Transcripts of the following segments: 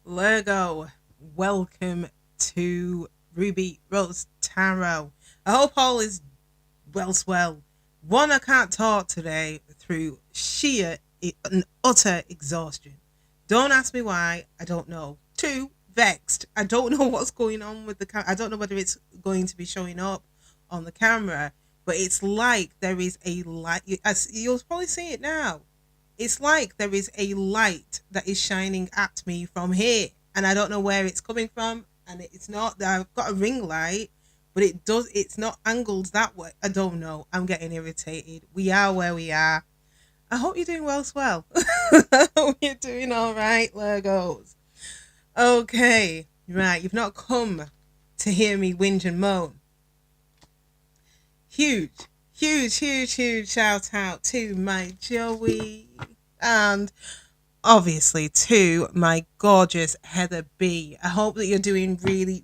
Lego, welcome to Ruby Rose Tarot. I hope all is well. One, I can't talk today through sheer and utter exhaustion. Don't ask me why, I don't know. Two, vexed. I don't know what's going on with the camera. I don't know whether it's going to be showing up on the camera, but it's like there is a light. You'll probably see it now. It's like there is a light that is shining at me from here, and I don't know where it's coming from. And it's not that I've got a ring light, but it's not angled that way. I don't know. I'm getting irritated. We are where we are. I hope you're doing well as well. I hope you're doing all right, Legos. Okay, right. You've not come to hear me whinge and moan. Huge, huge shout out to my Joey and obviously to my gorgeous Heather B. I hope that you're doing really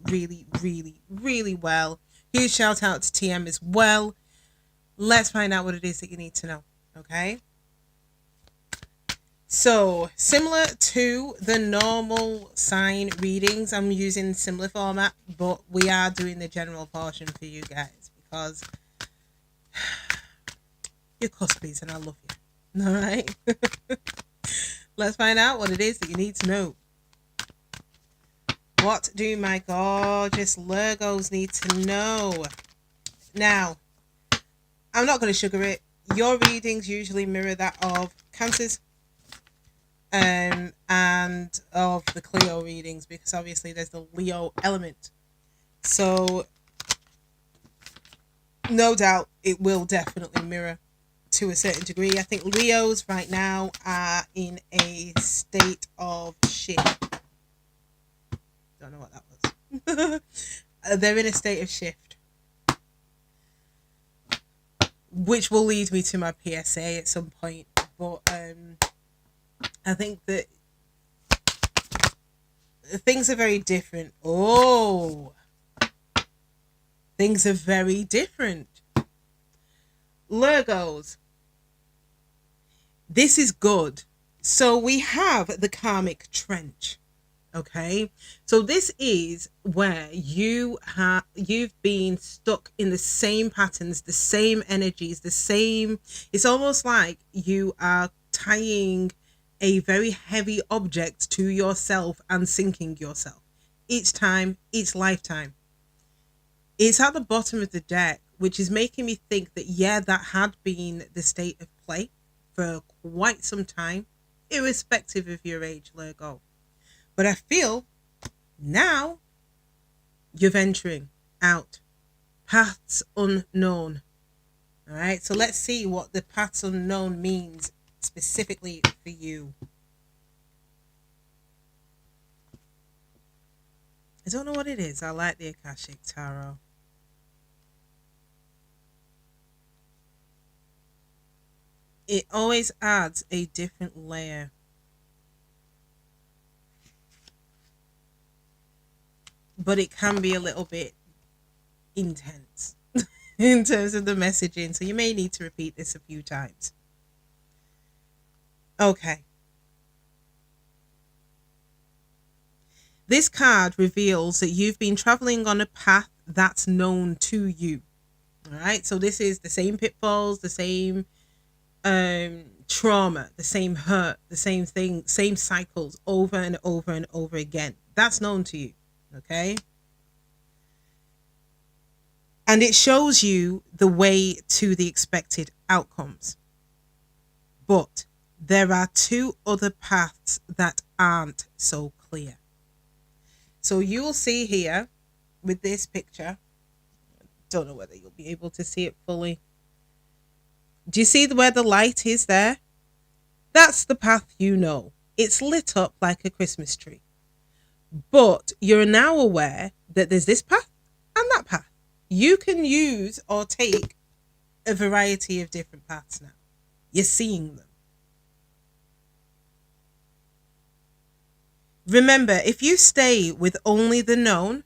well. Huge shout out to TM as well. Let's find out what it is that you need to know. Okay. So, similar to the normal sign readings, I'm using similar format, but we are doing the general portion for you guys because you're cuspies and I love you. All right. Let's find out what it is that you need to know. What do my gorgeous Legos need to know? Now, I'm not going to sugar it. Your readings usually mirror that of Cancers and of the Cleo readings because obviously there's the Leo element. So, no doubt it will definitely mirror to a certain degree. I think Leos right now are in a state of shift. Don't know what that was. They're in a state of shift, which will lead me to my PSA at some point. But I think that things are very different. Oh, things are very different. Legos. This is good. So we have the karmic trench. Okay, so this is where you've been stuck in the same patterns, the same energies, the same. It's almost like you are tying a very heavy object to yourself and sinking yourself each time, each lifetime. It's at the bottom of the deck, which is making me think that yeah, that had been the state of play for quite some time, irrespective of your age, Lego. But I feel now you're venturing out. Paths unknown. All right. So let's see what the paths unknown means specifically for you. I don't know what it is. I like the Akashic Tarot. It always adds a different layer. But it can be a little bit intense in terms of the messaging. So you may need to repeat this a few times. Okay. This card reveals that you've been traveling on a path that's known to you. All right. So this is the same pitfalls, the same trauma, the same hurt, the same thing, same cycles over and over again. That's known to you. Okay. And it shows you the way to the expected outcomes. But there are two other paths that aren't so clear. So you'll see here with this picture, don't know whether you'll be able to see it fully. Do you see where the light is there? That's the path you know. It's lit up like a Christmas tree. But you're now aware that there's this path and that path. You can use or take a variety of different paths now. You're seeing them. Remember, if you stay with only the known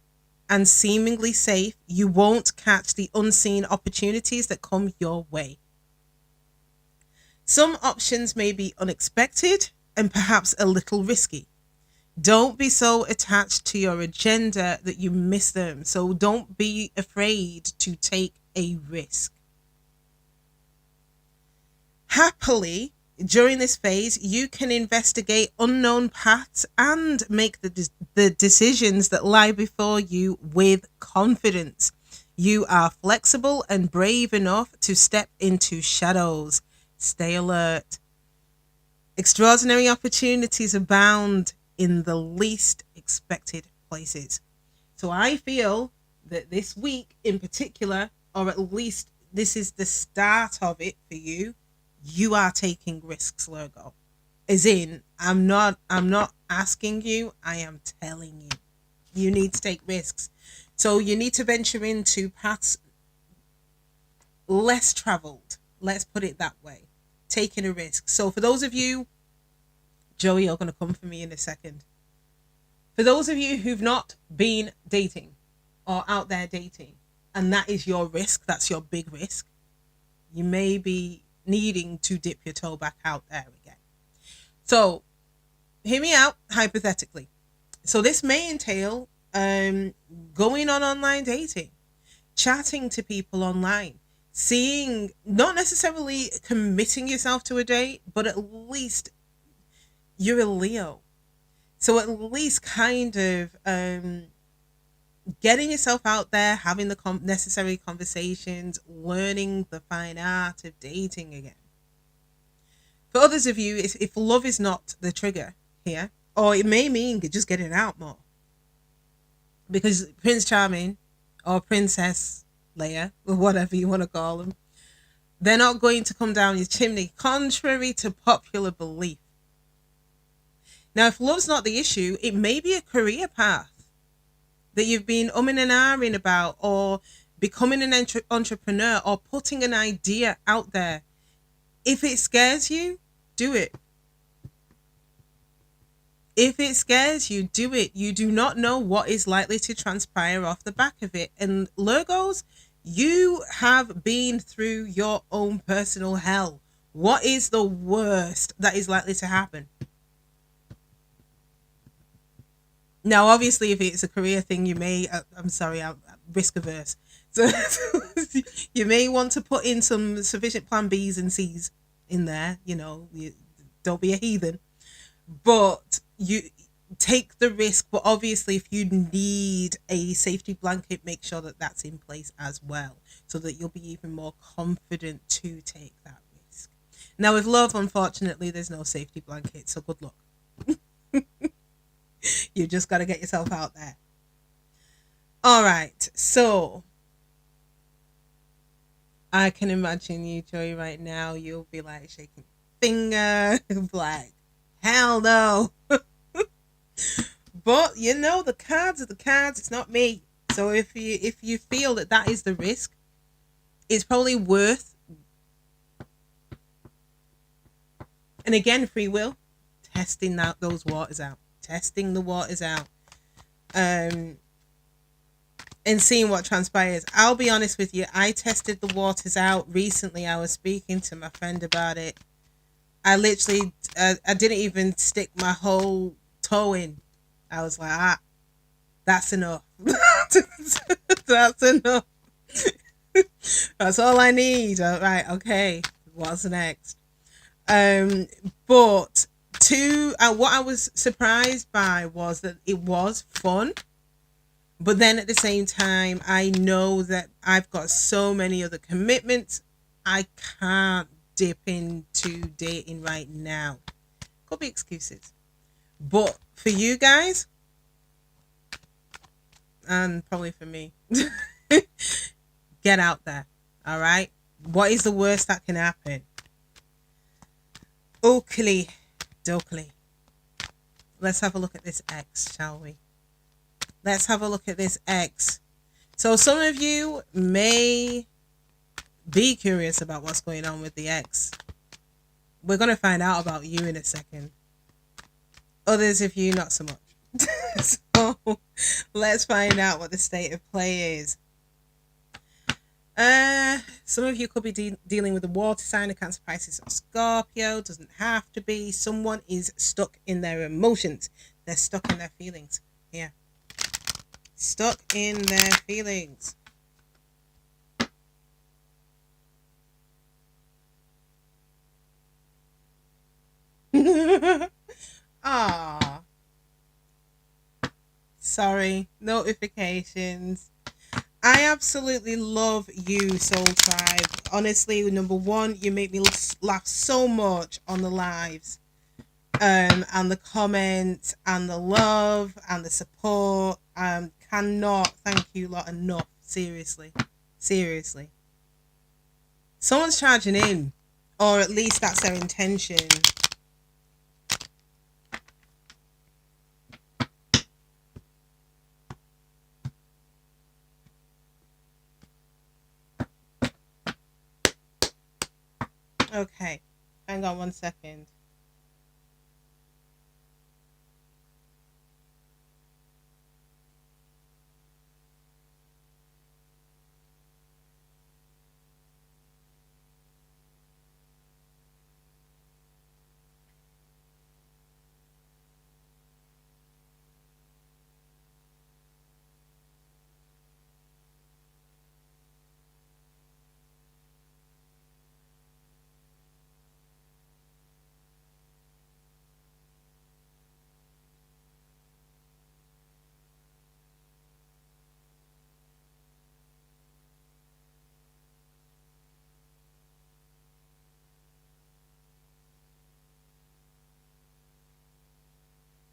and seemingly safe, you won't catch the unseen opportunities that come your way. Some options may be unexpected and perhaps a little risky. Don't be so attached to your agenda that you miss them. So don't be afraid to take a risk. Happily, during this phase, you can investigate unknown paths and make the decisions that lie before you with confidence. You are flexible and brave enough to step into shadows. Stay alert. Extraordinary opportunities abound in the least expected places. So I feel that this week in particular, or at least this is the start of it for you, you are taking risks, Virgo. As in, I'm not asking you, I am telling you. You need to take risks. So you need to venture into paths less traveled. Let's put it that way. Taking a risk. So for those of you, Joey, you're going to come for me in a second. For those of you who've not been dating or out there dating, and that is your risk, that's your big risk, you may be needing to dip your toe back out there again. So, hear me out hypothetically. So, this may entail going on online dating, chatting to people online, seeing, not necessarily committing yourself to a date, but at least you're a Leo. So at least kind of getting yourself out there, having the necessary conversations, learning the fine art of dating again. For others of you, if love is not the trigger here, or it may mean just getting out more. Because Prince Charming or Princess Leia, or whatever you want to call them, they're not going to come down your chimney, contrary to popular belief. Now, if love's not the issue, it may be a career path that you've been umming and ahhing about, or becoming an entrepreneur, or putting an idea out there. If it scares you, do it. If it scares you, do it. You do not know what is likely to transpire off the back of it. And Virgos, you have been through your own personal hell. What is the worst that is likely to happen? Now, obviously, if it's a career thing, you may, I'm risk averse. So you may want to put in some sufficient plan Bs and Cs in there. Don't be a heathen. But you take the risk. But obviously, if you need a safety blanket, make sure that that's in place as well, so that you'll be even more confident to take that risk. Now, with love, unfortunately, there's no safety blanket. So good luck. You just got to get yourself out there. All right. So I can imagine you, Joey, right now. You'll be like shaking finger, like, hell no. But the cards are the cards. It's not me. So if you feel that is the risk, it's probably worth. And again, free will, testing those waters out. Testing the waters out, and seeing what transpires. I'll be honest with you, I tested the waters out recently. I was speaking to my friend about it. I literally I didn't even stick my whole toe in. I was like, that's enough. That's enough. That's all I need. All right, okay, what's next? But what I was surprised by was that it was fun, but then at the same time, I know that I've got so many other commitments. I can't dip into dating right now. Could be excuses, but for you guys, and probably for me, get out there. All right, what is the worst that can happen? Oakley. Dokley. Let's have a look at this X, shall we? Let's have a look at this X. So some of you may be curious about what's going on with the X. We're going to find out about you in a second. Others of you, not so much. So let's find out what the state of play is. Some of you could be dealing with a water sign, a Cancer, Pisces, or Scorpio. Doesn't have to be. Someone is stuck in their emotions. They're stuck in their feelings. Yeah. Stuck in their feelings. Ah, sorry. Notifications. I absolutely love you, Soul Tribe. Honestly, number one, you make me laugh so much on the lives. And the comments and the love and the support. Cannot thank you lot enough. Seriously. Seriously. Someone's charging in. Or at least that's their intention. Okay. Hang on 1 second.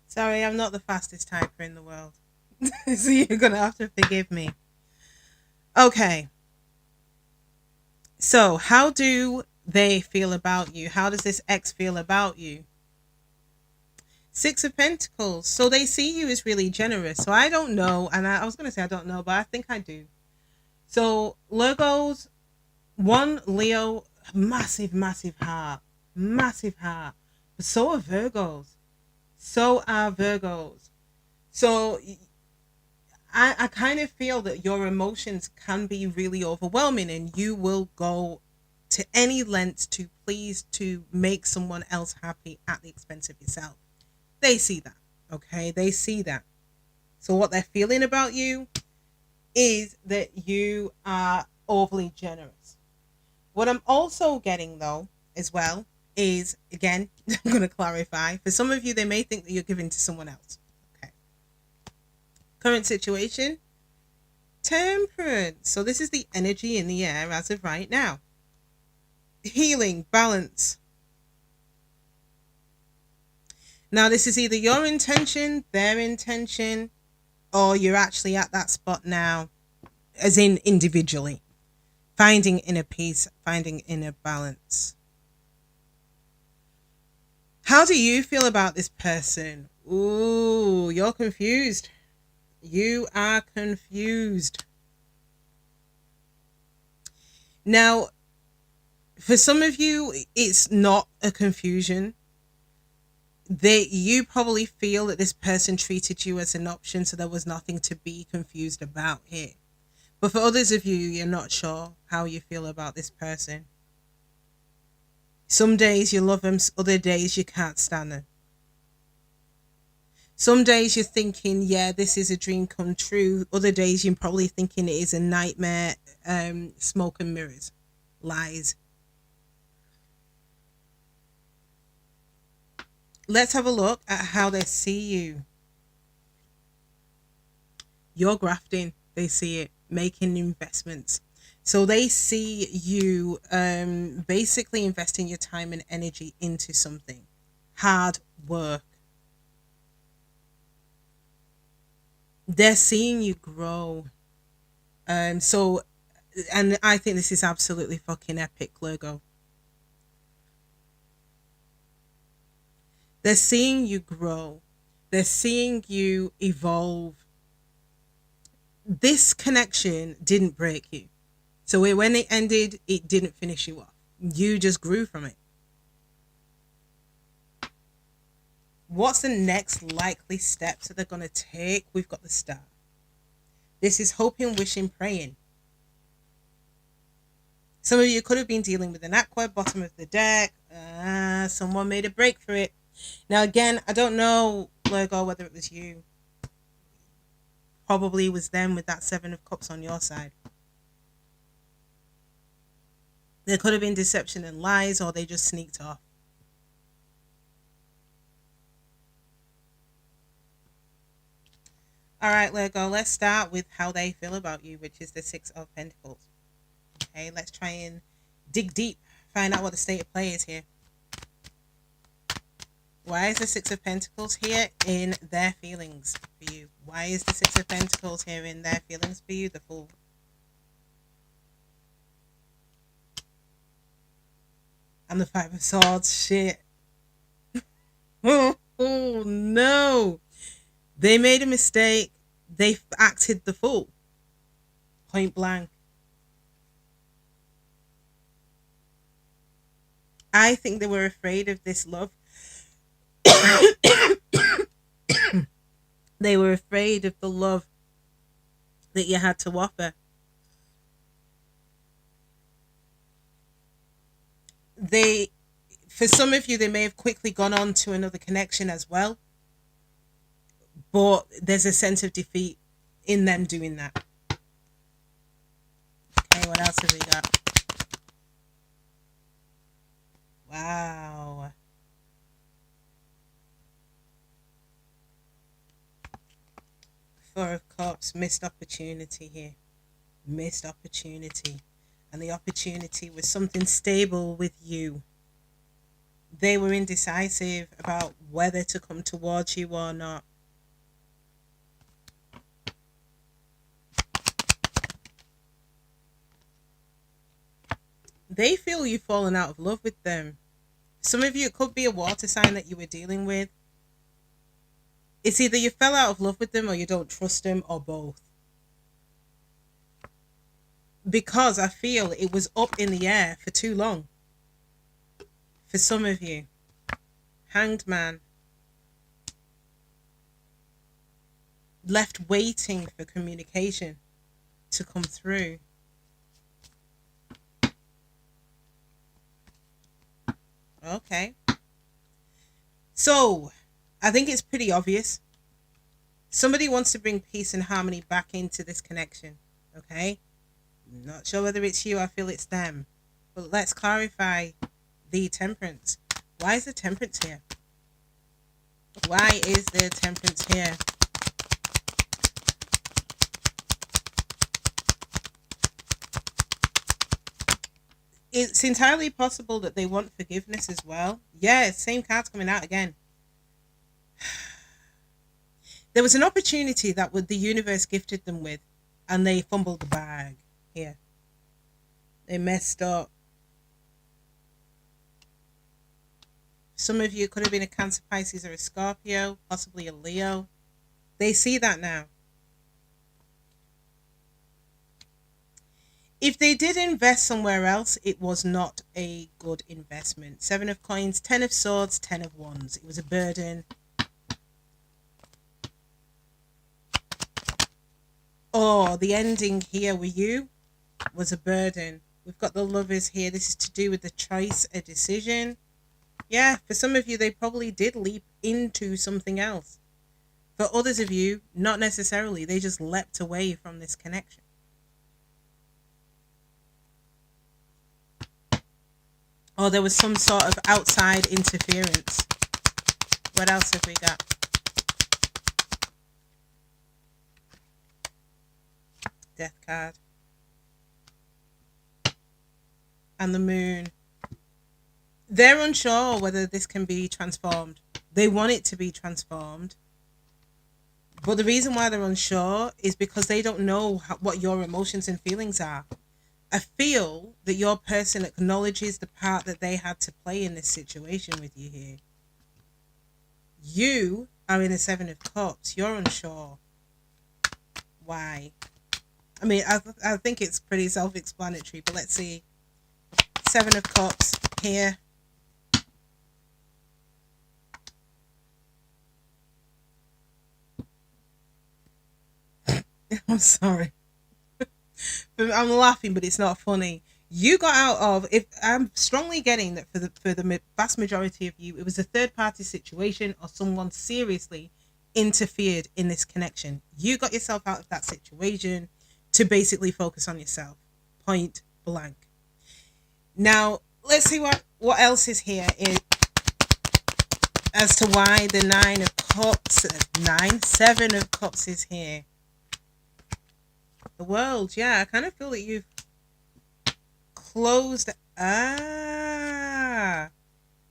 Sorry, I'm not the fastest typer in the world. So you're going to have to forgive me. Okay. So, how do they feel about you? How does this ex feel about you? Six of Pentacles. So they see you as really generous. So I don't know, and I was going to say I don't know, but I think I do. So Virgos, one Leo, massive, massive heart. But so are Virgos. So are Virgos. So I kind of feel that your emotions can be really overwhelming, and you will go to any lengths to please to make someone else happy at the expense of yourself. They see that. Okay, they see that. So what they're feeling about you is that you are overly generous. What I'm also getting though as well is, again, I'm going to clarify, for some of you they may think that you're giving to someone else. Okay, current situation, Temperance. So this is the energy in the air as of right now. Healing, balance. Now this is either your intention, their intention, or you're actually at that spot now, as in individually, finding inner peace, finding inner balance. How do you feel about this person? Ooh, you're confused. You are confused. Now, for some of you, it's not a confusion. You probably feel that this person treated you as an option, so there was nothing to be confused about here. But for others of you, you're not sure how you feel about this person. Some days you love them, other days you can't stand them. Some days you're thinking, yeah, this is a dream come true. Other days you're probably thinking it is a nightmare, smoke and mirrors, lies. Let's have a look at how they see you. You're grafting. They see it, making investments. So they see you basically investing your time and energy into something. Hard work. They're seeing you grow. So, and I think this is absolutely fucking epic, Virgo. They're seeing you grow. They're seeing you evolve. This connection didn't break you. So when it ended, it didn't finish you off. You just grew from it. What's the next likely steps that they're going to take? We've got the star. This is hoping, wishing, praying. Some of you could have been dealing with an aqua, bottom of the deck. Someone made a break for it. Now, again, I don't know Virgo, whether it was you, probably was them with that Seven of Cups on your side. There could have been deception and lies, or they just sneaked off. All right, Virgo, let's start with how they feel about you, which is the Six of Pentacles. Okay, let's try and dig deep, find out what the state of play is here. Why is the Six of Pentacles here in their feelings for you? Why is the Six of Pentacles here in their feelings for you? The Fool. And the Five of Swords. Shit. Oh no. They made a mistake. They acted the fool. Point blank. I think they were afraid of this love. They were afraid of the love that you had to offer. For some of you, they may have quickly gone on to another connection as well. But there's a sense of defeat in them doing that. Okay, what else have we got? Wow. Four of Cups, missed opportunity here. Missed opportunity. And the opportunity was something stable with you. They were indecisive about whether to come towards you or not. They feel you've fallen out of love with them. Some of you, it could be a water sign that you were dealing with. It's either you fell out of love with them or you don't trust them, or both. Because I feel it was up in the air for too long. For some of you. Hanged Man. Left waiting for communication to come through. Okay. So, I think it's pretty obvious. Somebody wants to bring peace and harmony back into this connection. Okay? Not sure whether it's you, I feel it's them. But let's clarify the Temperance. Why is the Temperance here? Why is the Temperance here? It's entirely possible that they want forgiveness as well. Yeah, same card's coming out again. There was an opportunity that the universe gifted them with, and they fumbled the bag here. They messed up. Some of you could have been a Cancer, Pisces, or a Scorpio, possibly a Leo. They see that now. If they did invest somewhere else, it was not a good investment. Seven of Coins, Ten of Swords, Ten of Wands. It was a burden. Oh, the ending here with you was a burden. We've got the Lovers here. This is to do with the choice, a decision. Yeah, for some of you, they probably did leap into something else. For others of you, not necessarily. They just leapt away from this connection. Or there was some sort of outside interference. What else have we got? Death card. And the Moon. They're unsure whether this can be transformed. They want it to be transformed. But the reason why they're unsure is because they don't know what your emotions and feelings are. I feel that your person acknowledges the part that they had to play in this situation with you here. You are in the Seven of Cups. You're unsure. Why? I mean, I think it's pretty self-explanatory, but let's see. Seven of Cups here. I'm sorry. I'm laughing, but it's not funny. You got out of, if I'm strongly getting that for the vast majority of you, it was a third party situation or someone seriously interfered in this connection. You got yourself out of that situation to basically focus on yourself. Point blank. Now, let's see what else is here as to why the seven of cups is here. The world, yeah, I kind of feel that you've closed.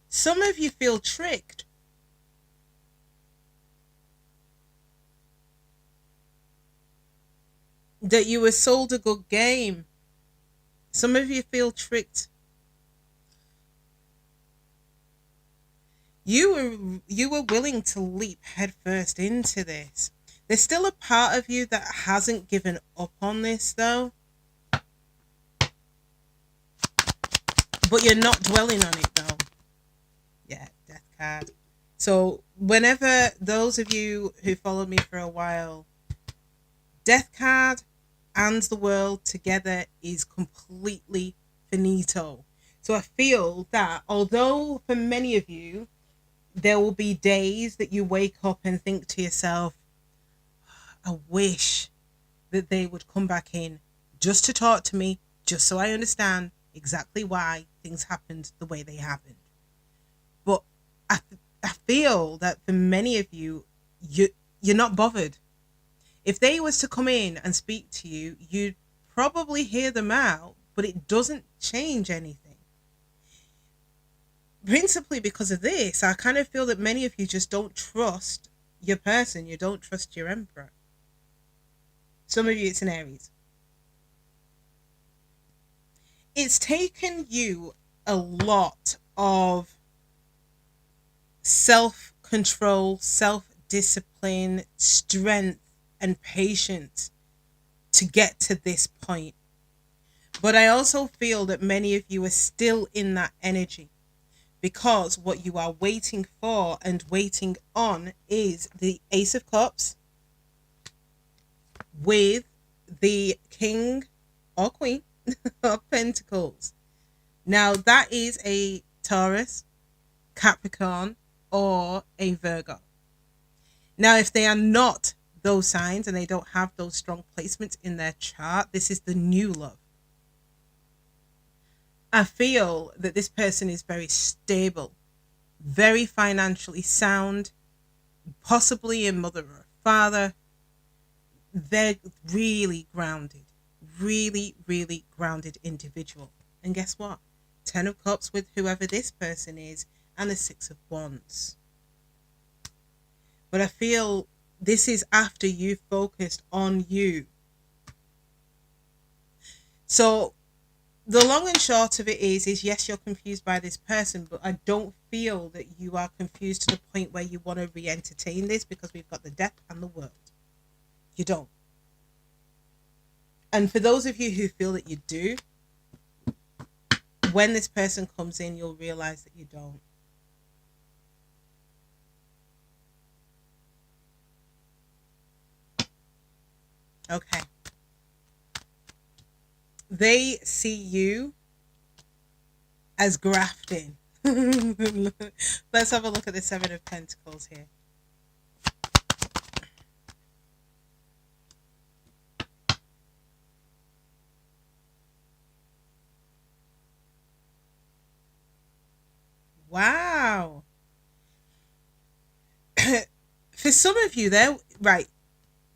Some of you feel tricked. That you were sold a good game. Some of you feel tricked. You were willing to leap headfirst into this. There's still a part of you that hasn't given up on this though. But you're not dwelling on it though. Yeah, death card. So whenever those of you who followed me for a while, death card and the world together is completely finito. So I feel that although for many of you, there will be days that you wake up and think to yourself, I wish that they would come back in just to talk to me, just so I understand exactly why things happened the way they happened. But I feel that for many of you, you're not bothered. If they was to come in and speak to you, you'd probably hear them out, but it doesn't change anything. Principally because of this, I kind of feel that many of you just don't trust your person. You don't trust your emperor. Some of you, it's an Aries. It's taken you a lot of self-control, self-discipline, strength, and patience to get to this point. But I also feel that many of you are still in that energy, because what you are waiting for and waiting on is the Ace of Cups with the King or Queen of Pentacles. Now that is a Taurus, Capricorn, or a Virgo. Now if they are not those signs and they don't have those strong placements in their chart, this is the new love. I feel that this person is very stable, very financially sound, possibly a mother or a father. They're really grounded, really, really grounded individual. And guess what? 10 of Cups with whoever this person is, and the 6 of Wands. But I feel this is after you focused on you. So the long and short of it is yes, you're confused by this person, but I don't feel that you are confused to the point where you want to re-entertain this, because we've got the Death and the World. You don't. And for those of you who feel that you do, when this person comes in, you'll realize that you don't. Okay. They see you as grafting. Let's have a look at the 7 of Pentacles here. Wow. For some of you, they're right.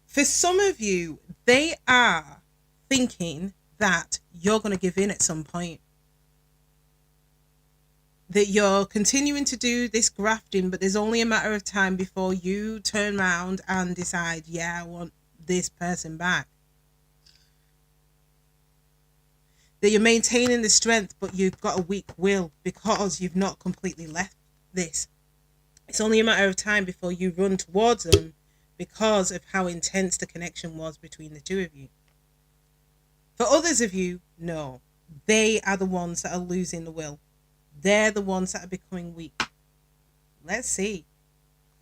For some of you, they are thinking that you're going to give in at some point. That you're continuing to do this grafting, but there's only a matter of time before you turn around and decide, yeah, I want this person back. That you're maintaining the strength, but you've got a weak will because you've not completely left this. It's only a matter of time before you run towards them because of how intense the connection was between the two of you. For others of you, no. They are the ones that are losing the will. They're the ones that are becoming weak. Let's see.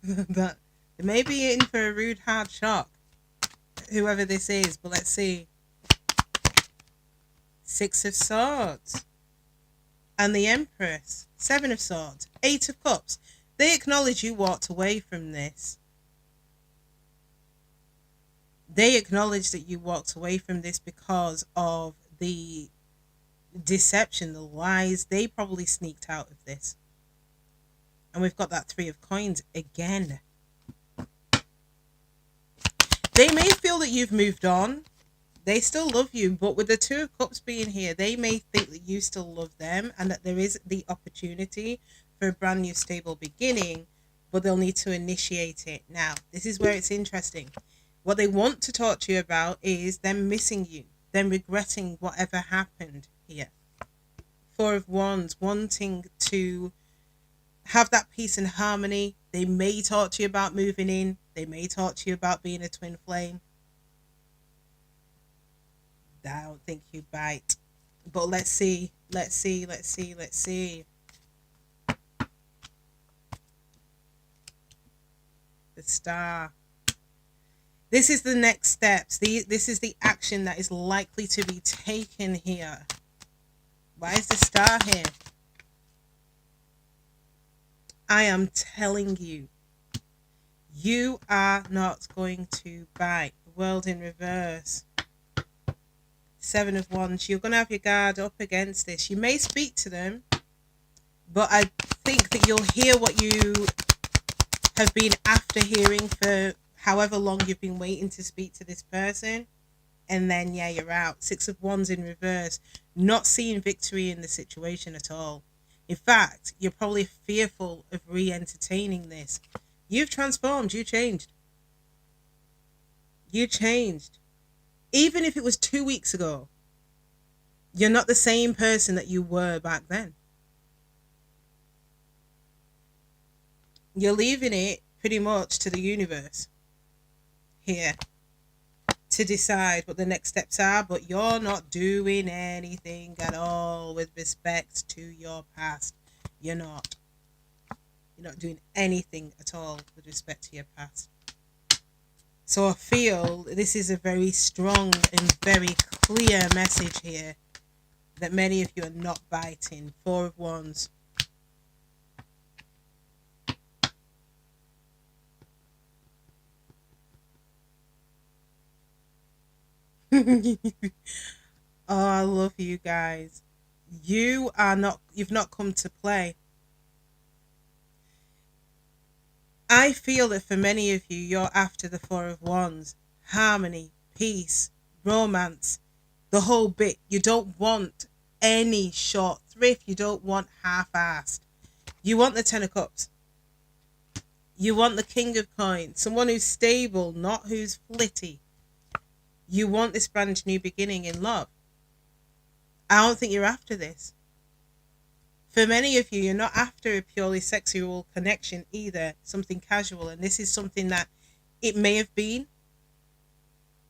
But they may be in for a rude, hard shock, whoever this is, but let's see. 6 of Swords. And the Empress. 7 of Swords. 8 of Cups. They acknowledge you walked away from this. They acknowledge that you walked away from this because of the deception, the lies. They probably sneaked out of this. And we've got that Three of Coins again. They may feel that you've moved on. They still love you, but with the Two of Cups being here, they may think that you still love them and that there is the opportunity for a brand new stable beginning, but they'll need to initiate it. Now, this is where it's interesting. What they want to talk to you about is them missing you, them regretting whatever happened here. Four of Wands, wanting to have that peace and harmony. They may talk to you about moving in. They may talk to you about being a twin flame. I don't think you bite. But let's see. Let's see. Let's see. Let's see. The Star. This is the next steps. This is the action that is likely to be taken here. Why is the Star here? I am telling you, you are not going to bite. The World in reverse. Seven of Wands. You're going to have your guard up against this. You may speak to them, but I think that you'll hear what you have been after hearing for however long you've been waiting to speak to this person. And then, yeah, you're out. Six of Wands in reverse. Not seeing victory in the situation at all. In fact, you're probably fearful of re-entertaining this. You've transformed. You changed. You changed. Even if it was 2 weeks ago, you're not the same person that you were back then. You're leaving it pretty much to the universe here to decide what the next steps are, but you're not doing anything at all with respect to your past. You're not. You're not doing anything at all with respect to your past. So I feel this is a very strong and very clear message here that many of you are not biting. Four of Wands. Oh, I love you guys. You've not come to play. I feel that for many of you, you're after the Four of Wands. Harmony, peace, romance, the whole bit. You don't want any short thrift. You don't want half-assed. You want the Ten of Cups. You want the King of Coins. Someone who's stable, not who's flitty. You want this brand new beginning in love. I don't think you're after this. For many of you, you're not after a purely sexual connection either, something casual. And this is something that it may have been,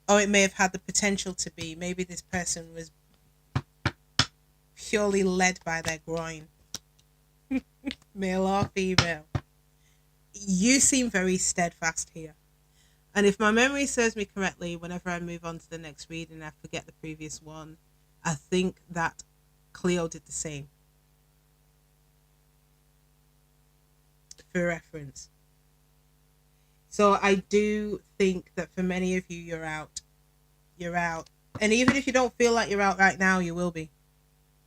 or it may have had the potential to be. Maybe this person was purely led by their groin, male or female. You seem very steadfast here. And if my memory serves me correctly, whenever I move on to the next reading, I forget the previous one, I think that Cleo did the same. For reference. So I do think that for many of you, you're out. You're out. And even if you don't feel like you're out right now, you will be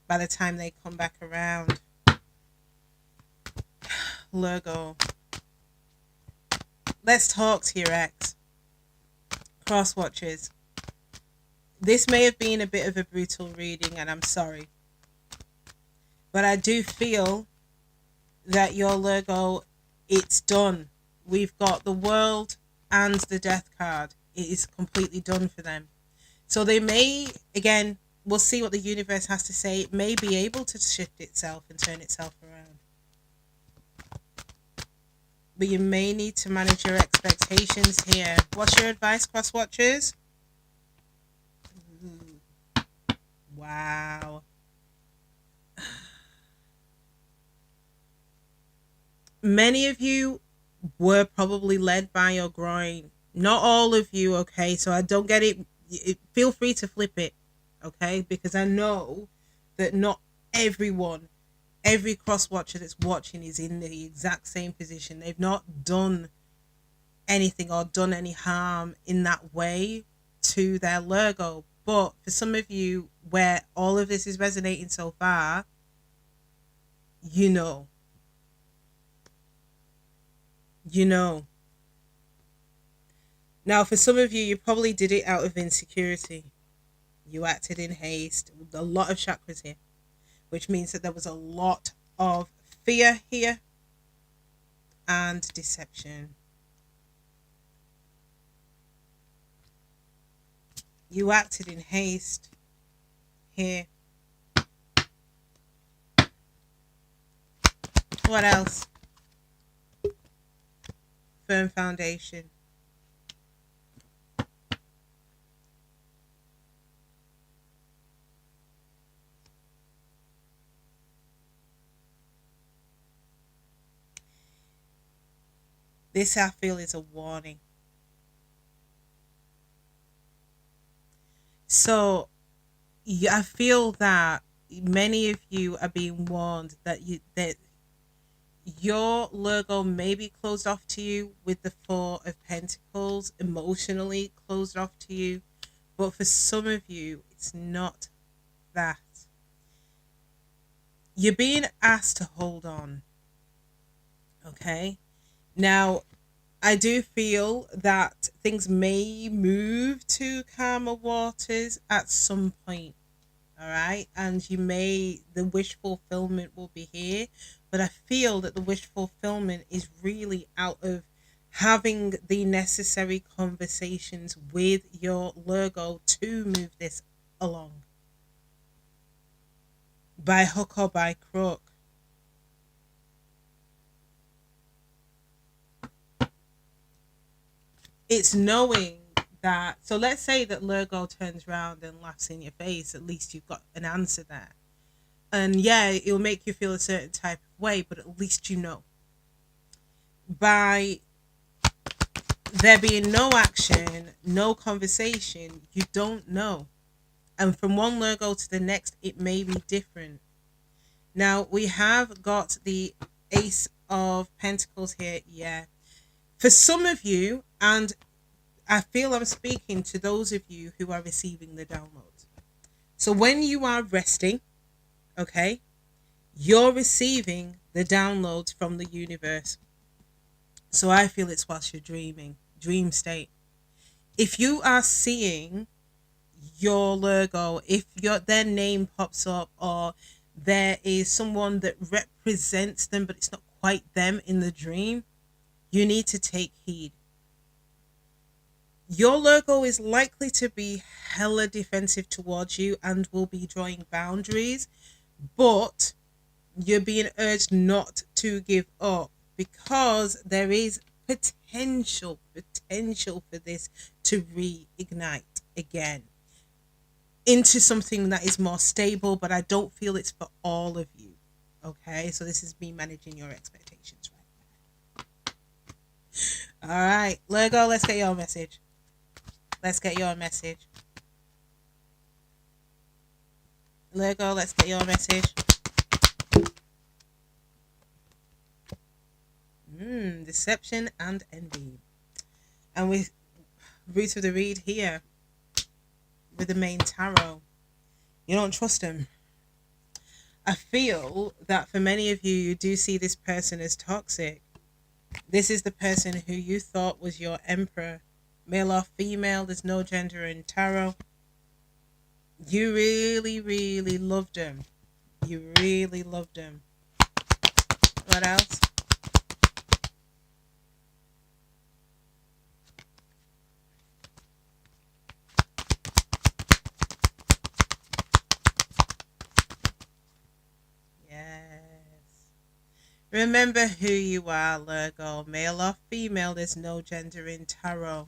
by the time they come back around. Virgo. Let's talk to your ex. Cross watchers. This may have been a bit of a brutal reading, and I'm sorry. But I do feel that your Virgo, it's done. We've got the World and the Death card. It is completely done for them. So they may, again, we'll see what the universe has to say. It may be able to shift itself and turn itself around. But you may need to manage your expectations here. What's your advice, cross watchers? Ooh. Wow. Many of you were probably led by your groin. Not all of you, okay? So I don't get it. Feel free to flip it, okay? Because I know that not everyone, every cross watcher that's watching is in the exact same position. They've not done anything or done any harm in that way to their Lurgo. But for some of you, where all of this is resonating so far, you know, you know. Now, for some of you, you probably did it out of insecurity. You acted in haste. A lot of chakras here, which means that there was a lot of fear here and deception. You acted in haste here. What else? Firm foundation. This I feel is a warning. So I feel that many of you are being warned that your Lurgo may be closed off to you with the Four of Pentacles, emotionally closed off to you. But for some of you, it's not that. You're being asked to hold on. Okay? Now, I do feel that things may move to calmer waters at some point. All right. And the wish fulfillment will be here. But I feel that the wish fulfillment is really out of having the necessary conversations with your Lurgo to move this along by hook or by crook. It's knowing that, so let's say that Lurgo turns around and laughs in your face, at least you've got an answer there. And yeah, it'll make you feel a certain type of way, but at least you know. By there being no action, no conversation, you don't know. And from one Lurgo to the next, it may be different. Now, we have got the Ace of Pentacles here, yeah. For some of you, and I feel I'm speaking to those of you who are receiving the downloads. So when you are resting, okay, you're receiving the downloads from the universe. So I feel it's whilst you're dreaming, dream state. If you are seeing your Lurgo, if their name pops up, or there is someone that represents them but it's not quite them in the dream, you need to take heed. Your Lurgo is likely to be hella defensive towards you and will be drawing boundaries, but you're being urged not to give up, because there is potential for this to reignite again into something that is more stable, but I don't feel it's for all of you. Okay, so this is me managing your expectations right now. All right, Lurgo, let's get your message. Let's get your message. Lurgo, let's get your message. Deception and envy. And with root of the reed here with the main tarot, you don't trust him. I feel that for many of you, you do see this person as toxic. This is the person who you thought was your emperor, male or female. There's no gender in tarot. You really, really loved him. You really loved him. What else? Remember who you are, Lurgo. Male or female, there's no gender in tarot.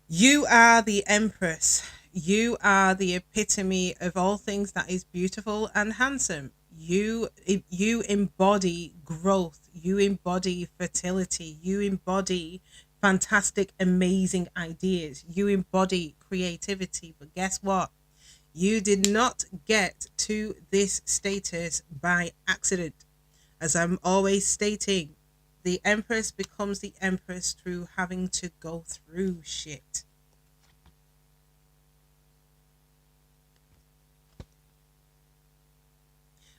You are the Empress. You are the epitome of all things that is beautiful and handsome. You embody growth. You embody fertility. You embody fantastic, amazing ideas. You embody creativity. But guess what? You did not get to this status by accident. As I'm always stating, The Empress becomes the Empress through having to go through shit.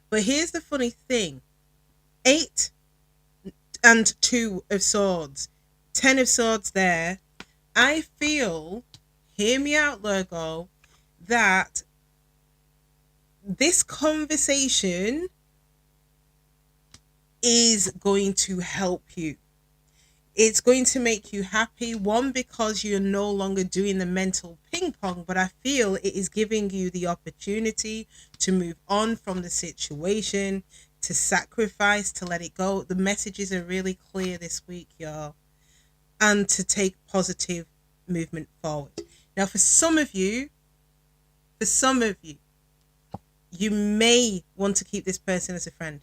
But here's the funny thing. 8 and 2 of Swords. 10 of Swords there. I feel, hear me out, Virgo, that this conversation is going to help you. It's going to make you happy. One, because you're no longer doing the mental ping pong, but I feel it is giving you the opportunity to move on from the situation, to sacrifice, to let it go. The messages are really clear this week, y'all, and to take positive movement forward. Now, for some of you, you may want to keep this person as a friend.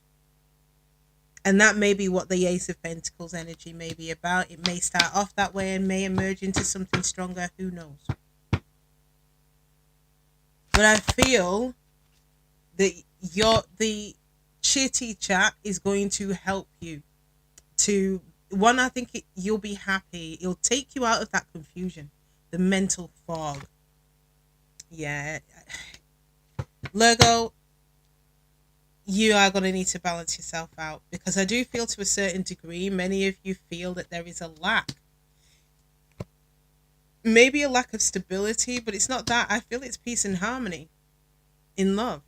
And that may be what the Ace of Pentacles energy may be about. It may start off that way and may emerge into something stronger. Who knows? But I feel that the chitty chat is going to help you to, one, I think you'll be happy. It'll take you out of that confusion, the mental fog. Yeah. Virgo, you are going to need to balance yourself out, because I do feel, to a certain degree, many of you feel that there is a lack. Maybe a lack of stability, but it's not that. I feel it's peace and harmony in love.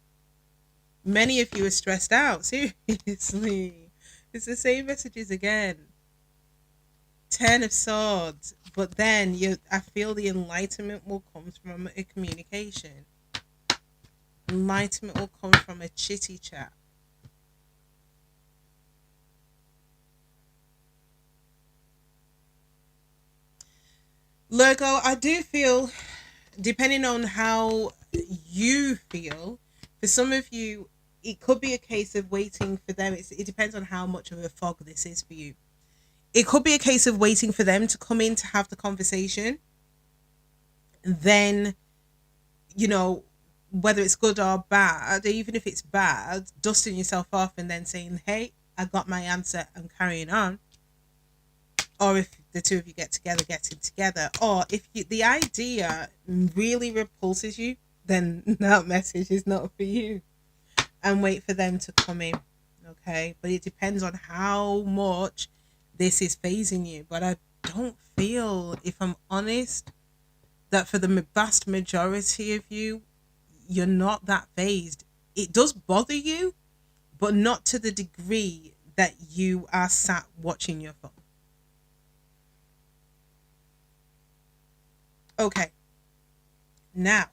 Many of you are stressed out. Seriously. It's the same messages again. 10 of Swords. But then I feel the enlightenment will come from a communication. Enlightenment will come from a chitty chat. Virgo, I do feel, depending on how you feel, for some of you, it could be a case of waiting for them. It depends on how much of a fog this is for you. It could be a case of waiting for them to come in to have the conversation. Then, whether it's good or bad, even if it's bad, dusting yourself off and then saying, hey, I got my answer, I'm carrying on. Or if the two of you get together, getting together. Or if the idea really repulses you, then that message is not for you. And wait for them to come in. Okay? But it depends on how much this is phasing you. But I don't feel, if I'm honest, that for the vast majority of you, you're not that phased. It does bother you, but not to the degree that you are sat watching your phone. Okay. Now,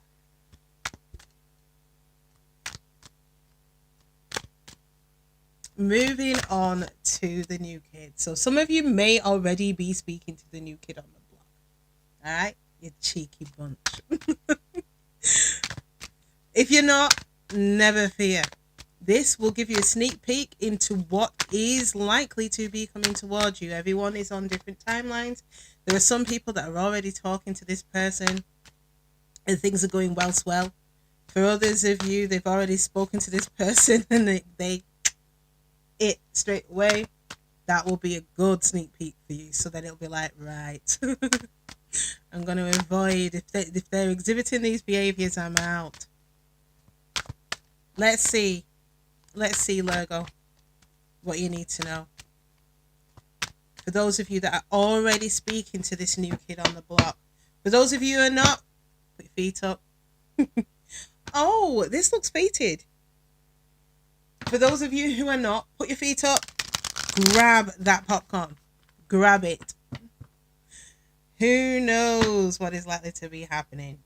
moving on to the new kid. So some of you may already be speaking to the new kid on the block. All right? You cheeky bunch. If you're not, never fear. This will give you a sneak peek into what is likely to be coming towards you. Everyone is on different timelines. There are some people that are already talking to this person and things are going well swell. For others of you, they've already spoken to this person and they straight away. That will be a good sneak peek for you. So then it'll be like, right, I'm going to avoid, if they're exhibiting these behaviors, I'm out. Let's see, Virgo, what you need to know. For those of you that are already speaking to this new kid on the block. For those of you who are not, put your feet up. Oh, this looks fated. For those of you who are not, put your feet up. Grab that popcorn. Grab it. Who knows what is likely to be happening?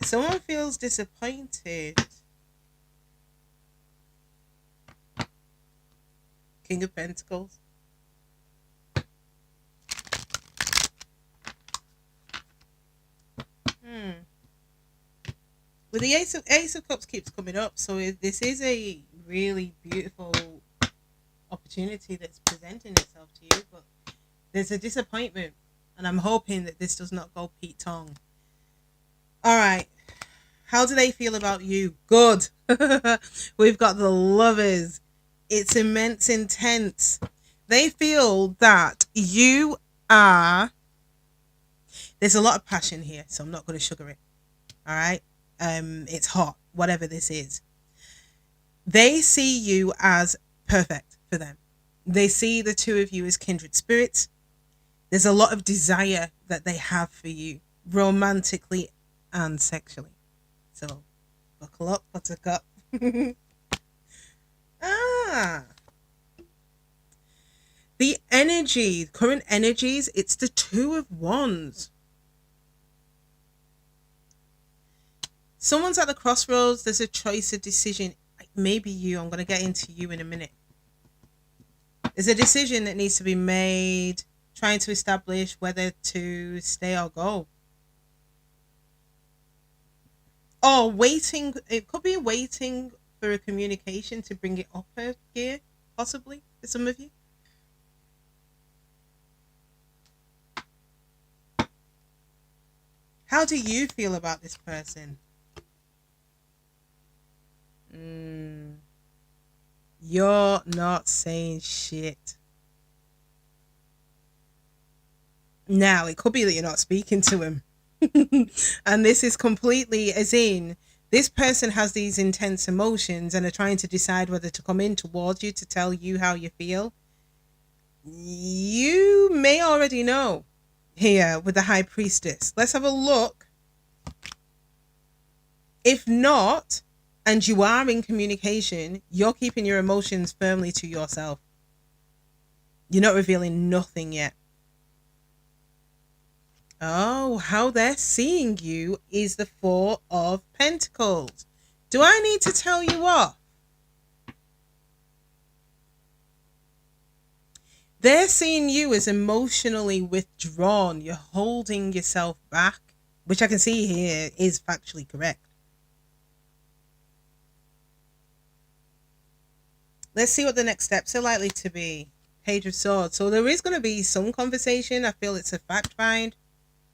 Someone feels disappointed. King of Pentacles. Well, the Ace of Cups keeps coming up, so this is a really beautiful opportunity that's presenting itself to you, but there's a disappointment, and I'm hoping that this does not go Pete Tong. All right, How do they feel about you? Good. We've got the Lovers. It's immense, intense. They feel that you are. There's a lot of passion here, so I'm not going to sugar it. All right. It's hot, whatever this is. They see you as perfect for them. They see the two of you as kindred spirits. There's a lot of desire that they have for you, romantically and sexually. So, buckle up, buttercup. Ah. The energy, current energies, it's the Two of Wands. Someone's at the crossroads. There's a choice, a decision. Maybe you. I'm going to get into you in a minute. There's a decision that needs to be made, trying to establish whether to stay or go. Or waiting. It could be waiting for a communication to bring it up a gear, possibly, for some of you. How do you feel about this person? You're not saying shit. Now, it could be that you're not speaking to him. And this is completely as in this person has these intense emotions and are trying to decide whether to come in towards you to tell you how you feel. You may already know here with the High Priestess. Let's have a look. If not, and you are in communication, you're keeping your emotions firmly to yourself. You're not revealing nothing yet. Oh, how they're seeing you is the Four of Pentacles. Do I need to tell you off? They're seeing you as emotionally withdrawn. You're holding yourself back, which I can see here is factually correct. Let's see what the next steps are likely to be. Page of Swords. So there is going to be some conversation. I feel it's a fact find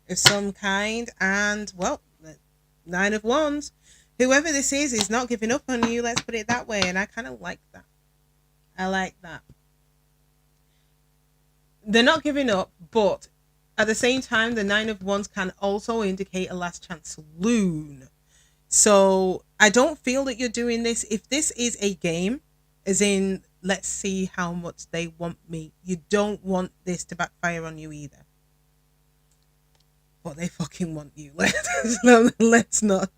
of some kind. And, well, the Nine of Wands. Whoever this is not giving up on you. Let's put it that way. And I kind of like that. I like that. They're not giving up, but at the same time, the Nine of Wands can also indicate a last chance saloon. So I don't feel that you're doing this. If this is a game, as in, let's see how much they want me. You don't want this to backfire on you either. But they fucking want you. Let's not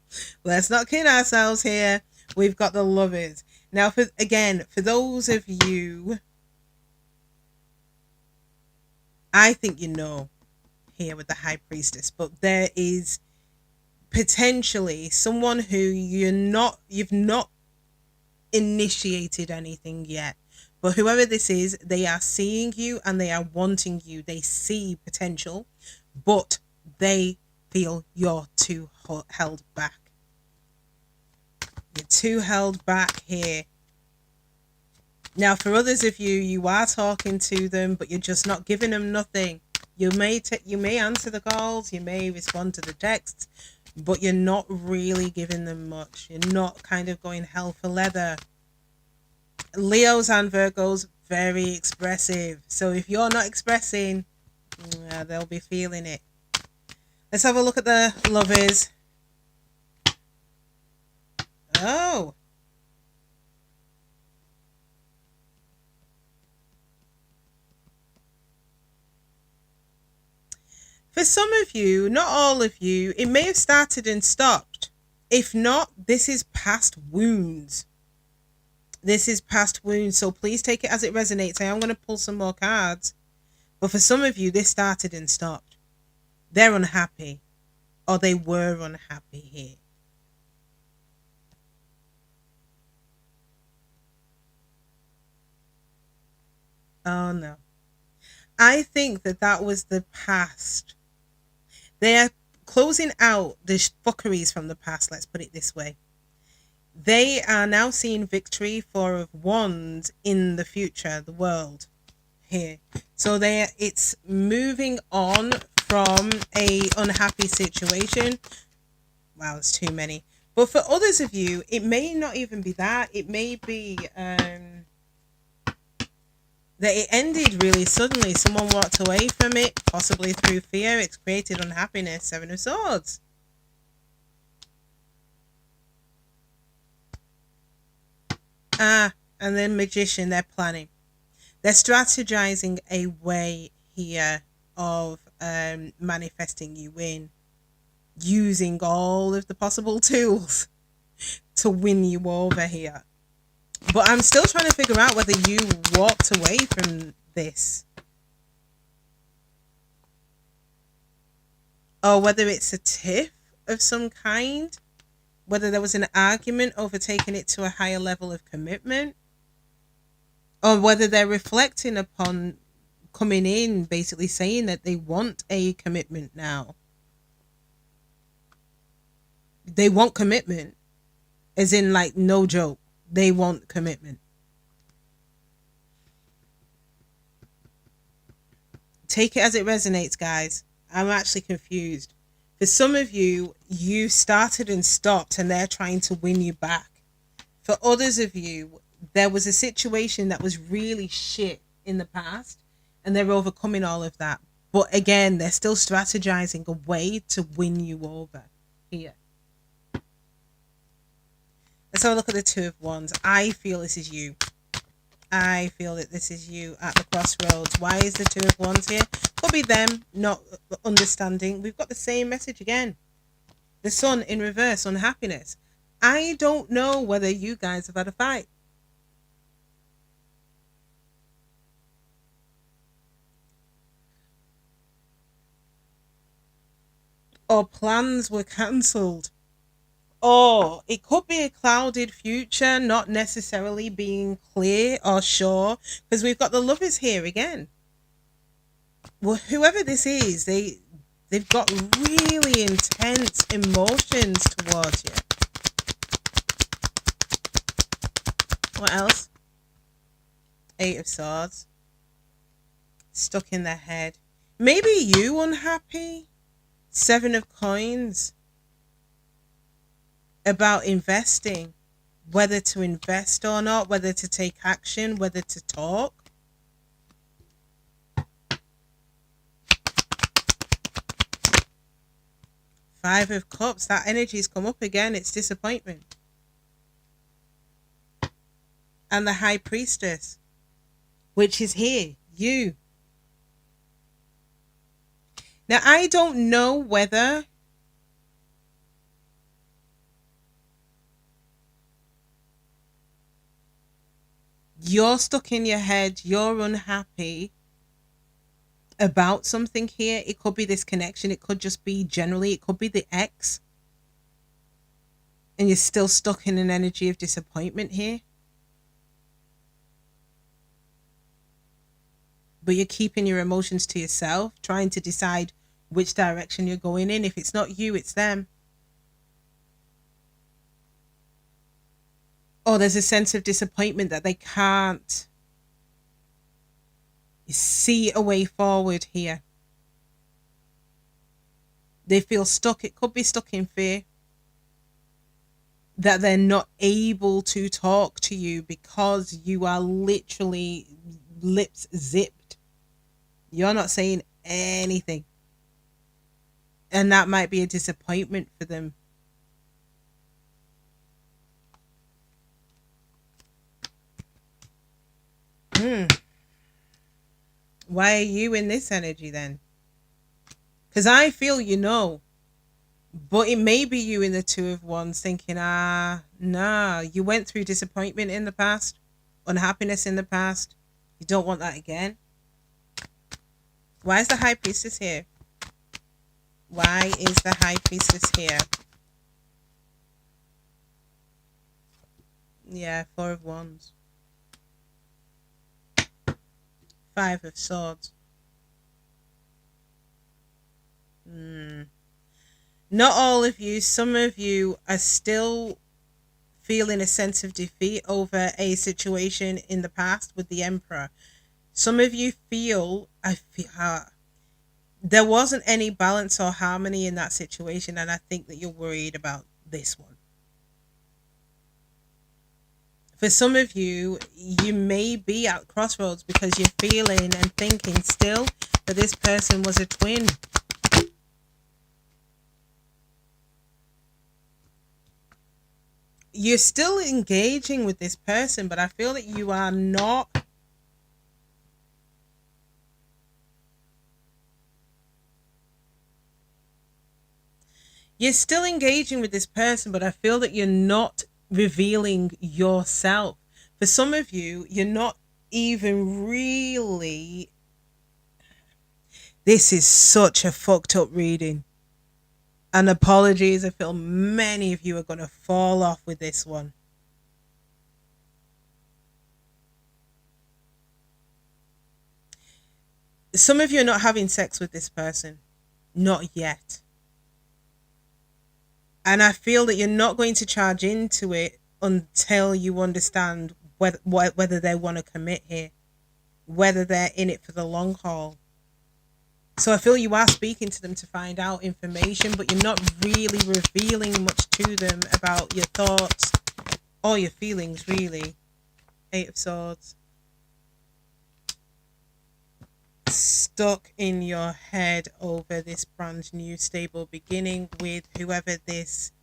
kid ourselves here. We've got the Lovers. Now, for those of you, I think you know here with the High Priestess, but there is potentially someone who you've not initiated anything yet, but whoever this is, they are seeing you and they are wanting you. They see potential, but they feel you're too held back. You're too held back here. Now, for others of you, you are talking to them, but you're just not giving them nothing. You may answer the calls, you may respond to the texts, but you're not really giving them much. You're not kind of going hell for leather. Leos and Virgos, very expressive. So if you're not expressing, they'll be feeling it. Let's have a look at the Lovers. Oh. For some of you, not all of you, it may have started and stopped. If not, this is past wounds. This is past wounds, so please take it as it resonates. I am going to pull some more cards. But for some of you, this started and stopped. They're unhappy, or they were unhappy here. Oh, no. I think that was the past. They are closing out the fuckeries from the past, let's put it this way. They are now seeing victory, Four of Wands, in the future, the world here. So it's moving on from a unhappy situation. Wow, it's too many. But for others of you, it may not even be that. It may be that it ended really suddenly. Someone walked away from it, possibly through fear. It's created unhappiness. Seven of Swords. And then Magician, they're planning. They're strategizing a way here of manifesting you in, using all of the possible tools to win you over here. But I'm still trying to figure out whether you walked away from this, or whether it's a tiff of some kind, whether there was an argument over taking it to a higher level of commitment, or whether they're reflecting upon coming in, basically saying that they want a commitment now. They want commitment, as in, like, no joke. They want commitment. Take it as it resonates, guys. I'm actually confused. For some of you, you started and stopped and they're trying to win you back. For others of you, there was a situation that was really shit in the past and they're overcoming all of that. But again, they're still strategizing a way to win you over here. Let's have a look at the Two of Wands. I feel this is you. I feel that this is you at the crossroads. Why is the Two of Wands here? Could be them not understanding. We've got the same message again. The Sun in reverse, unhappiness. I don't know whether you guys have had a fight. Or plans were cancelled. Or it could be a clouded future, not necessarily being clear or sure, because we've got the Lovers here again. Well, whoever this is, they've got really intense emotions towards you. What else? Eight of Swords. Stuck in their head. Maybe you unhappy? Seven of Coins. About investing, whether to invest or not, whether to take action, whether to talk. Five of Cups, that energy's come up again. It's disappointment. And the High Priestess, which is here, you. Now, I don't know whether you're stuck in your head, you're unhappy about something here. It could be this connection. It could just be generally, it could be the ex. And you're still stuck in an energy of disappointment here. But you're keeping your emotions to yourself, trying to decide which direction you're going in. If it's not you, it's them. Or there's a sense of disappointment that they can't see a way forward here. They feel stuck. It could be stuck in fear that they're not able to talk to you because you are literally lips zipped. You're not saying anything. And that might be a disappointment for them. Why are you in this energy then? Because I feel you know. But it may be you in the Two of Wands thinking, nah, you went through disappointment in the past, unhappiness in the past. You don't want that again. Why is the High Priestess here? Why is the High Priestess here? Yeah, Four of Wands. Five of Swords. Not all of you. Some of you are still feeling a sense of defeat over a situation in the past with the Emperor. Some of you feel, there wasn't any balance or harmony in that situation, and I think that you're worried about this one. For some of you, you may be at crossroads because you're feeling and thinking still that this person was a twin. You're still engaging with this person, but I feel that you are not. You're still engaging with this person, but I feel that you're not revealing yourself. For some of you, you're not even really. This is such a fucked up reading. And apologies, I feel many of you are going to fall off with this one. Some of you are not having sex with this person. Not yet. And I feel that you're not going to charge into it until you understand whether they want to commit here, whether they're in it for the long haul. So I feel you are speaking to them to find out information, but you're not really revealing much to them about your thoughts or your feelings, really. 8 of Swords. Stuck in your head over this brand new stable beginning with whoever this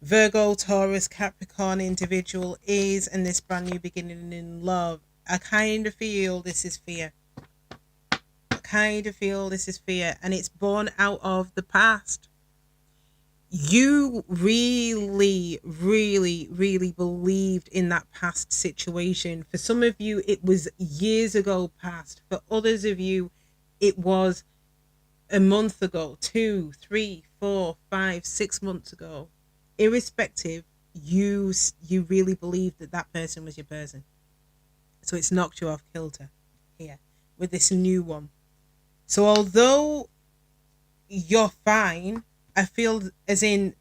Virgo, Taurus, Capricorn individual is, and this brand new beginning in love. I kind of feel this is fear. And it's born out of the past. You really, really, really believed in that past situation. For some of you, it was years ago past. For others of you, it was a month ago, 2, 3, 4, 5, 6 months ago. Irrespective, you really believed that that person was your person. So it's knocked you off kilter here with this new one. So although you're fine, I feel as in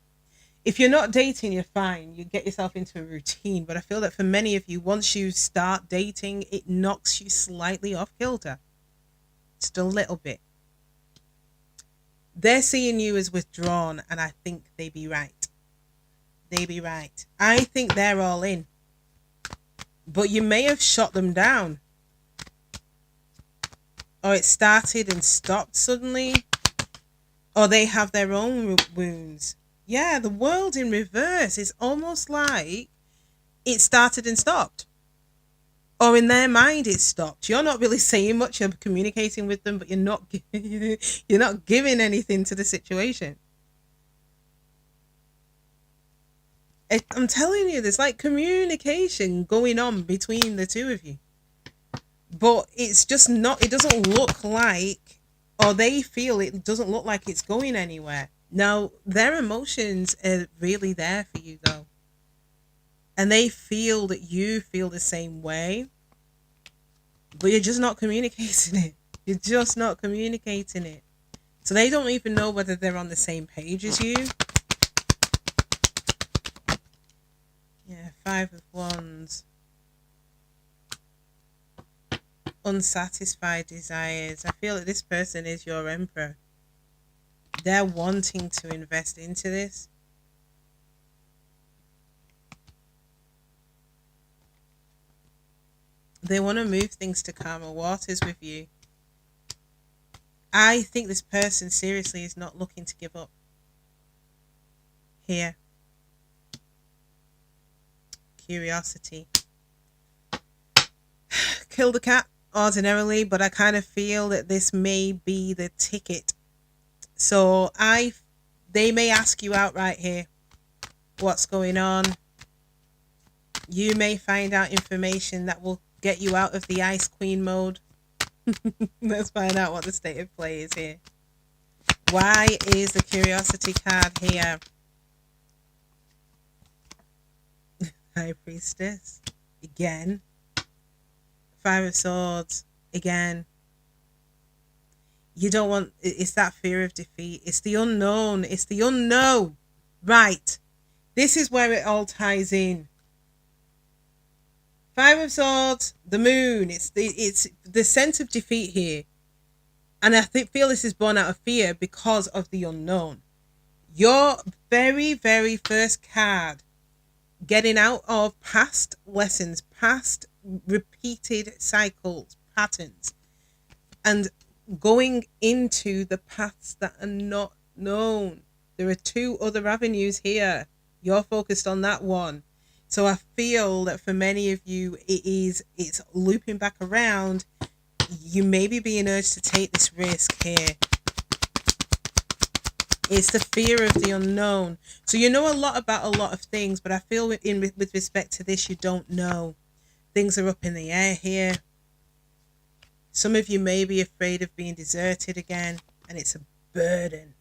if you're not dating, you're fine. You get yourself into a routine. But I feel that for many of you, once you start dating, it knocks you slightly off kilter. Just a little bit. They're seeing you as withdrawn, and I think they be right. I think they're all in. But you may have shot them down. Or it started and stopped suddenly. Or they have their own wounds. Yeah, the world in reverse is almost like it started and stopped. Or in their mind it stopped. You're not really saying much, you're communicating with them, but you're not giving anything to the situation. I'm telling you, there's like communication going on between the two of you. But it's just not, it doesn't look like, or they feel it doesn't look like it's going anywhere. Now, their emotions are really there for you, though. And they feel that you feel the same way, but you're just not communicating it. So they don't even know whether they're on the same page as you. Yeah, 5 of Wands. Unsatisfied desires. I feel that this person is your emperor. They're wanting to invest into this. They want to move things to calmer waters with you. I think this person seriously is not looking to give up. Here. Curiosity. Kill the cat ordinarily, but I kind of feel that this may be the ticket. So they may ask you outright here what's going on. You may find out information that will get you out of the Ice Queen mode. Let's find out what the state of play is here. Why is the Curiosity card here? High Priestess. Again. 5 of Swords. Again. You don't want... It's that fear of defeat. It's the unknown. It's the unknown. Right. This is where it all ties in. 5 of Swords, the moon. It's the sense of defeat here. And I feel this is born out of fear because of the unknown. Your very, very first card getting out of past lessons, past repeated cycles, patterns, and going into the paths that are not known. There are two other avenues here. You're focused on that one. So I feel that for many of you, it's looping back around. You may be being urged to take this risk here. It's the fear of the unknown. So you know a lot about a lot of things, but I feel with respect to this, you don't know. Things are up in the air here. Some of you may be afraid of being deserted again, and it's a burden.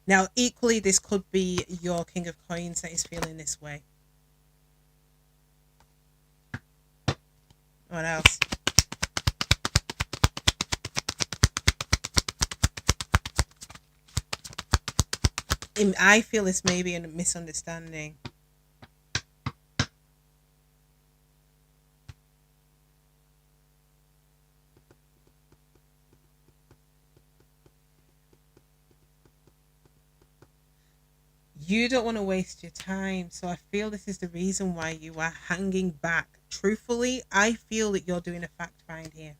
Now, equally, this could be your King of Coins that is feeling this way. What else? I feel this may be a misunderstanding. You don't want to waste your time, so I feel this is the reason why you are hanging back. Truthfully, I feel that you're doing a fact find here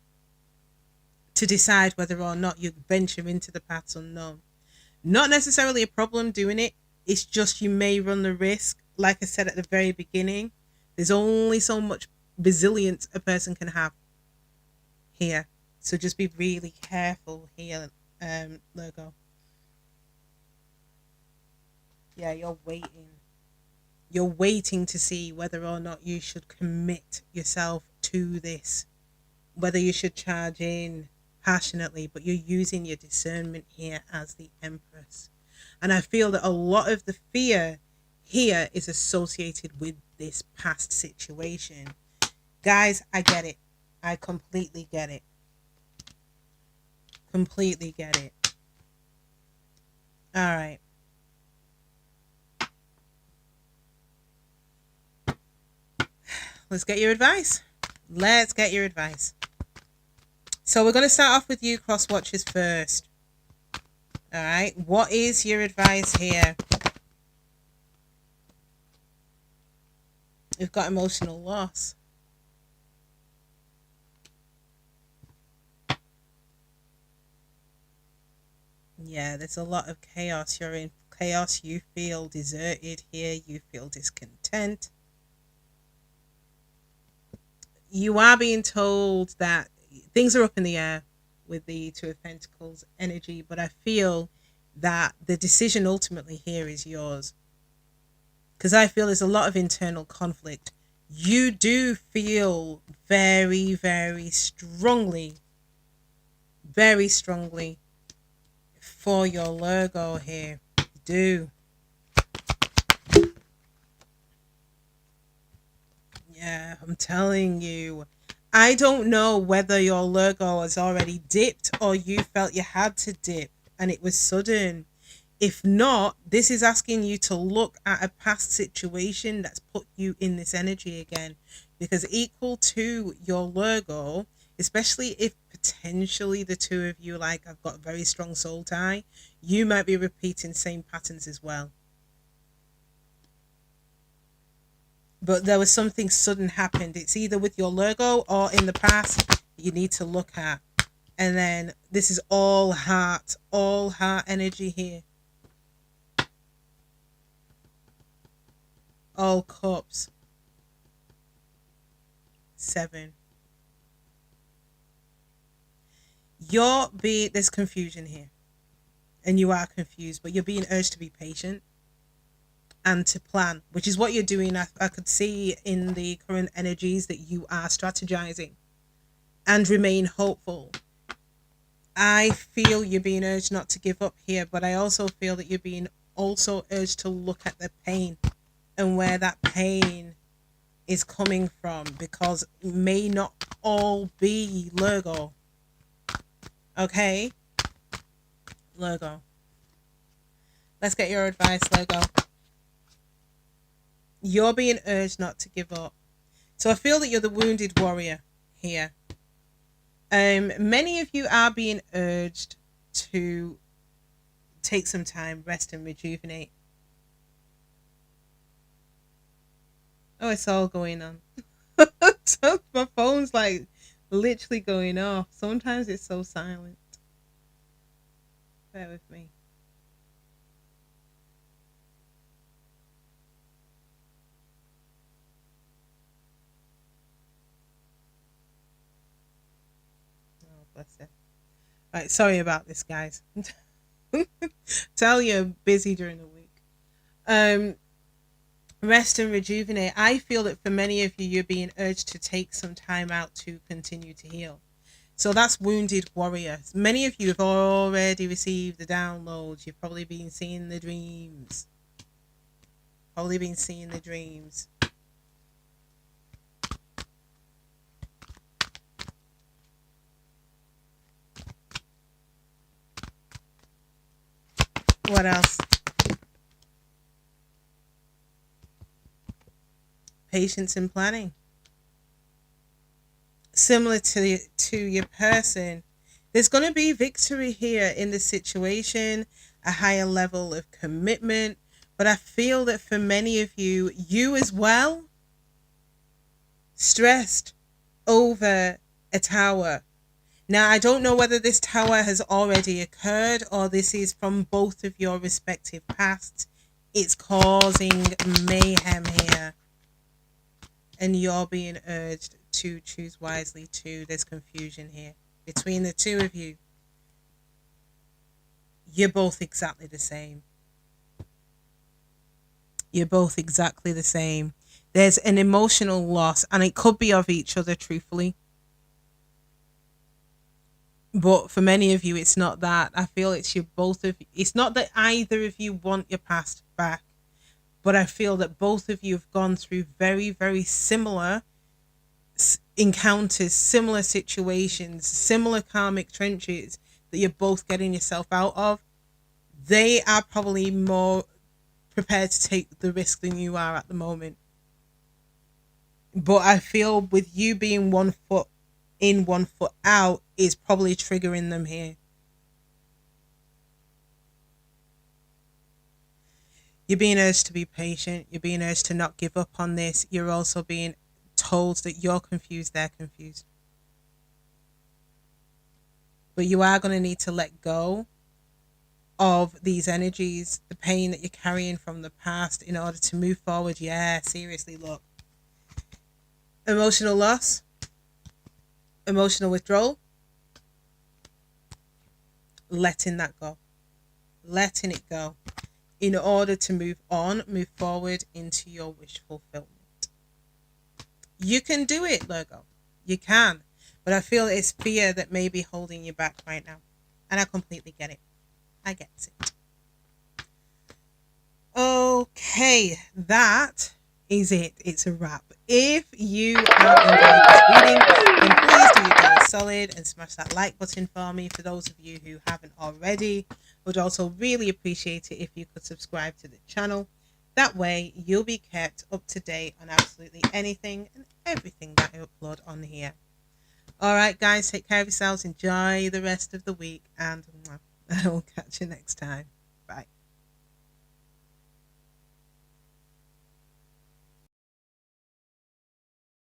to decide whether or not you venture into the paths unknown. Not necessarily a problem doing it, it's just you may run the risk. Like I said at the very beginning, there's only so much resilience a person can have here. So just be really careful here, Virgo. Yeah, you're waiting. You're waiting to see whether or not you should commit yourself to this, whether you should charge in passionately, but you're using your discernment here as the Empress. And I feel that a lot of the fear here is associated with this past situation. Guys, I get it. I completely get it. Completely get it. All right. Let's get your advice. Let's get your advice. So we're going to start off with you, cross watchers, first. All right. What is your advice here? We've got emotional loss. Yeah, there's a lot of chaos. You're in chaos. You feel deserted here. You feel discontent. You are being told that things are up in the air with the Two of Pentacles energy, but I feel that the decision ultimately here is yours. Because I feel there's a lot of internal conflict. You do feel very, very strongly for your Virgo here. You do. Yeah, I'm telling you. I don't know whether your Virgo has already dipped or you felt you had to dip and it was sudden. If not, this is asking you to look at a past situation that's put you in this energy again. Because equal to your Virgo, especially if potentially the two of you like have got a very strong soul tie, you might be repeating same patterns as well. But there was something sudden happened. It's either with your Virgo or in the past you need to look at. And then this is all heart energy here. All cups. 7. There's confusion here. And you are confused, but you're being urged to be patient and to plan, which is what you're doing. I could see in the current energies that you are strategizing and remain hopeful. I feel you're being urged not to give up here, but I also feel that you're being also urged to look at the pain and where that pain is coming from, because it may not all be Virgo. Okay? Virgo. Let's get your advice, Virgo. You're being urged not to give up. So I feel that you're the wounded warrior here. Many of you are being urged to take some time, rest and rejuvenate. Oh, it's all going on. So my phone's like literally going off. Sometimes it's so silent. Bear with me. Oh, bless it. Right, sorry about this, guys. Tell you, busy during the week. Um, Rest and rejuvenate. I feel that for many of you, you're being urged to take some time out to continue to heal. So that's wounded warriors. Many of you have already received the downloads. You've probably been seeing the dreams. Probably been seeing the dreams. What else? Patience and planning. Similar to your person, there's going to be victory here in the situation, a higher level of commitment. But I feel that for many of you, you as well, stressed over a tower. Now, I don't know whether this tower has already occurred or this is from both of your respective pasts. It's causing mayhem here, and you're being urged to choose wisely too. There's confusion here between the two of you. You're both exactly the same. You're both exactly the same. There's an emotional loss, and it could be of each other, truthfully. But for many of you, it's not that. I feel it's you both of. It's not that either of you want your past back, but I feel that both of you have gone through very, very similar encounters, similar situations, similar karmic trenches that you're both getting yourself out of. They are probably more prepared to take the risk than you are at the moment. But I feel with you being 1 foot in, 1 foot out is probably triggering them here. You're being urged to be patient. You're being urged to not give up on this. You're also being told that you're confused, they're confused. But you are going to need to let go of these energies, the pain that you're carrying from the past in order to move forward. Yeah, seriously, look. Emotional loss, emotional withdrawal, letting that go, letting it go in order to move on, move forward into your wish fulfillment. You can do it, Virgo. You can. But I feel it's fear that may be holding you back right now. And I completely get it. I get it. Okay, that is it. It's a wrap. If you have enjoyed this reading, then please do yourself a solid and smash that like button for me. For those of you who haven't already, I would also really appreciate it if you could subscribe to the channel. That way, you'll be kept up to date on absolutely anything and everything that I upload on here. All right, guys, take care of yourselves. Enjoy the rest of the week, and I will catch you next time.